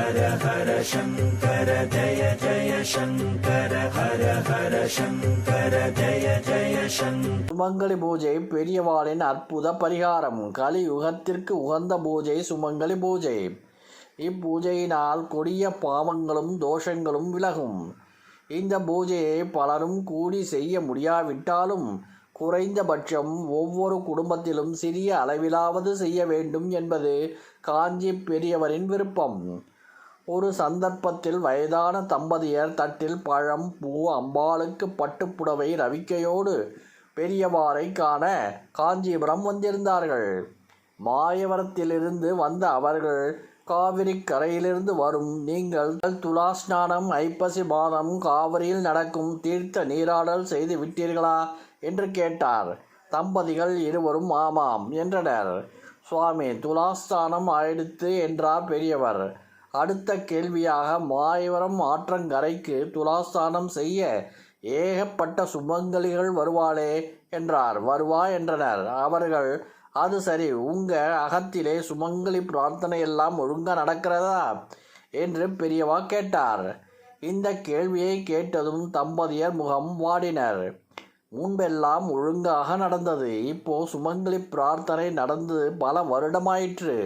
ஹர ஹர சங்கர ஜய ஜய சங்கர ஹர ஹர சங்கர ஜய ஜய சங்கர. சுமங்கலி பூஜை பெரியவாளின் அற்புத பரிகாரம். கலியுகத்திற்கு உகந்த பூஜை சுமங்கலி பூஜை. இப்பூஜையினால் கொடிய பாவங்களும் தோஷங்களும் விலகும். இந்த பூஜையை பலரும் கூடி செய்ய முடியாவிட்டாலும் குறைந்தபட்சம் ஒவ்வொரு குடும்பத்திலும் சிறிய அளவிலாவது செய்ய வேண்டும் என்பது காஞ்சி பெரியவரின் விருப்பம். ஒரு சந்தர்ப்பத்தில் வயதான தம்பதியர் தட்டில் பழம், பூ, அம்பாளுக்கு பட்டுப்புடவை ரவிக்கையோடு பெரியவாரை காண காஞ்சிபுரம் வந்திருந்தார்கள். மாயவரத்திலிருந்து வந்த அவர்கள் காவிரி கரையிலிருந்து வரும் நீங்கள் துலா ஸ்நானம், ஐப்பசி மாதம் காவிரியில் நடக்கும் தீர்த்த நீராடல் செய்து விட்டீர்களா என்று கேட்டார். தம்பதிகள் இருவரும் ஆமாம் என்றனர். சுவாமி, துலாஸ்தானம் ஆயிடுத்து என்றார் பெரியவர். அடுத்த கேள்வியாக, மாயவரம் ஆற்றங்கரைக்கு துலாஸ்தானம் செய்ய ஏகப்பட்ட சுமங்கலிகள் வருவாளே என்றார். வருவா என்றனர் அவர்கள். அது சரி, உங்க அகத்திலே சுமங்கலி பிரார்த்தனை எல்லாம் ஒழுங்கா நடக்கிறதா என்று பெரியவா கேட்டார். இந்த கேள்வியை கேட்டதும் தம்பதியர் முகம் வாடினர். முன்பெல்லாம் ஒழுங்காக நடந்தது, இப்போ சுமங்கலி பிரார்த்தனை நடந்து பல வருடமாயிற்று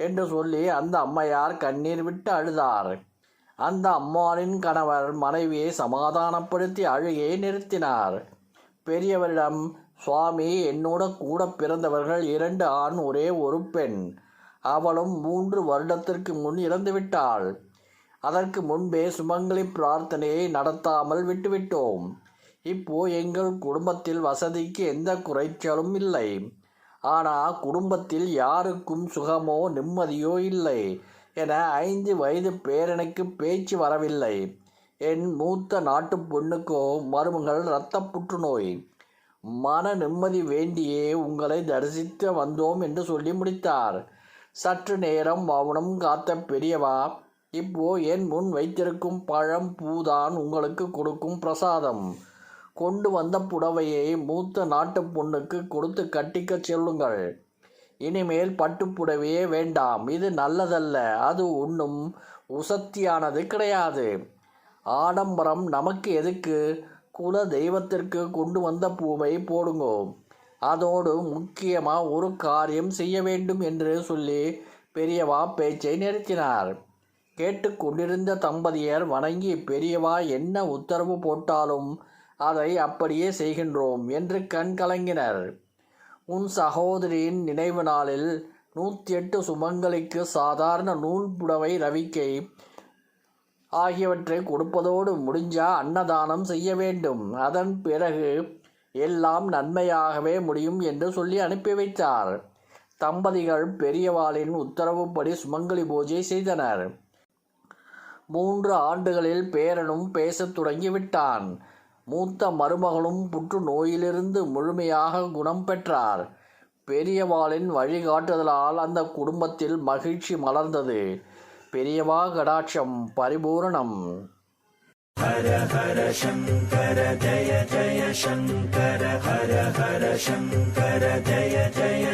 என்று சொல்லி அந்த அம்மையார் கண்ணீர் விட்டு அழுதார். அந்த அம்மாளின் கணவர் மனைவியை சமாதானப்படுத்தி அழுகையை நிறுத்தினார். பெரியவரிடம், சுவாமி, என்னோட கூட பிறந்தவர்கள் 2 ஆண் ஒரே ஒரு பெண். அவளும் 3 வருடத்திற்கு முன் இறந்துவிட்டாள். அதற்கு முன்பே சுமங்கலி பிரார்த்தனையை நடத்தாமல் விட்டுவிட்டோம். இப்போ எங்கள் குடும்பத்தில் வசதிக்கு எந்த குறைச்சலும் இல்லை. ஆனால் குடும்பத்தில் யாருக்கும் சுகமோ நிம்மதியோ இல்லை என 5 வயது பேரனுக்கு பேச்சு வரவில்லை. என் மூத்த நாட்டு பொண்ணுக்கோ மருமகள் இரத்த புற்றுநோய். மன நிம்மதி வேண்டியே உங்களை தரிசித்து வந்தோம் என்று சொல்லி முடித்தார். சற்று நேரம் மௌனம் காத்த பெரியவா, இப்போ என் முன் வைத்திருக்கும் பழம், பூதான் உங்களுக்கு கொடுக்கும் பிரசாதம். கொண்டு வந்த புடவையை மூத்த நாட்டு பொண்ணுக்கு கொடுத்து கட்டிக்க சொல்லுங்கள். இனிமேல் பட்டுப்புடவையே வேண்டாம், இது நல்லதல்ல, அது ஒன்றும் உசத்தியானது கிடையாது. ஆடம்பரம் நமக்கு எதுக்கு? குல தெய்வத்திற்கு கொண்டு வந்த பூவை போடுங்கோ. அதோடு முக்கியமாக ஒரு காரியம் செய்ய வேண்டும் என்று சொல்லி பெரியவா பேச்சை நிறுத்தினார். கேட்டுக்கொண்டிருந்த தம்பதியர் வணங்கி, பெரியவா என்ன உத்தரவு போட்டாலும் அதை அப்படியே செய்கின்றோம் என்று கண் கலங்கினர். உன் சகோதரியின் நினைவு நாளில் 108 சுமங்கலிக்கு சாதாரண நூல் புடவை ரவிக்கை ஆகியவற்றை கொடுப்பதோடு முடிஞ்சா அன்னதானம் செய்ய வேண்டும். அதன் பிறகு எல்லாம் நன்மையாகவே முடியும் என்று சொல்லி அனுப்பி வைத்தார். தம்பதிகள் பெரியவாளின் உத்தரவுப்படி சுமங்கலி பூஜை செய்தனர். 3 ஆண்டுகளில் பேரனும் பேசத் தொடங்கிவிட்டான். மூத்த மருமகளும் புற்றுநோயிலிருந்து முழுமையாக குணம் பெற்றார். பெரியவாளின் வழிகாட்டுதலால் அந்த குடும்பத்தில் மகிழ்ச்சி மலர்ந்தது. பெரியவா கடாட்சம் பரிபூரணம். ஹர ஹர சங்கர ஜய ஜய சங்கர ஹர ஹர சங்கர ஜய ஜய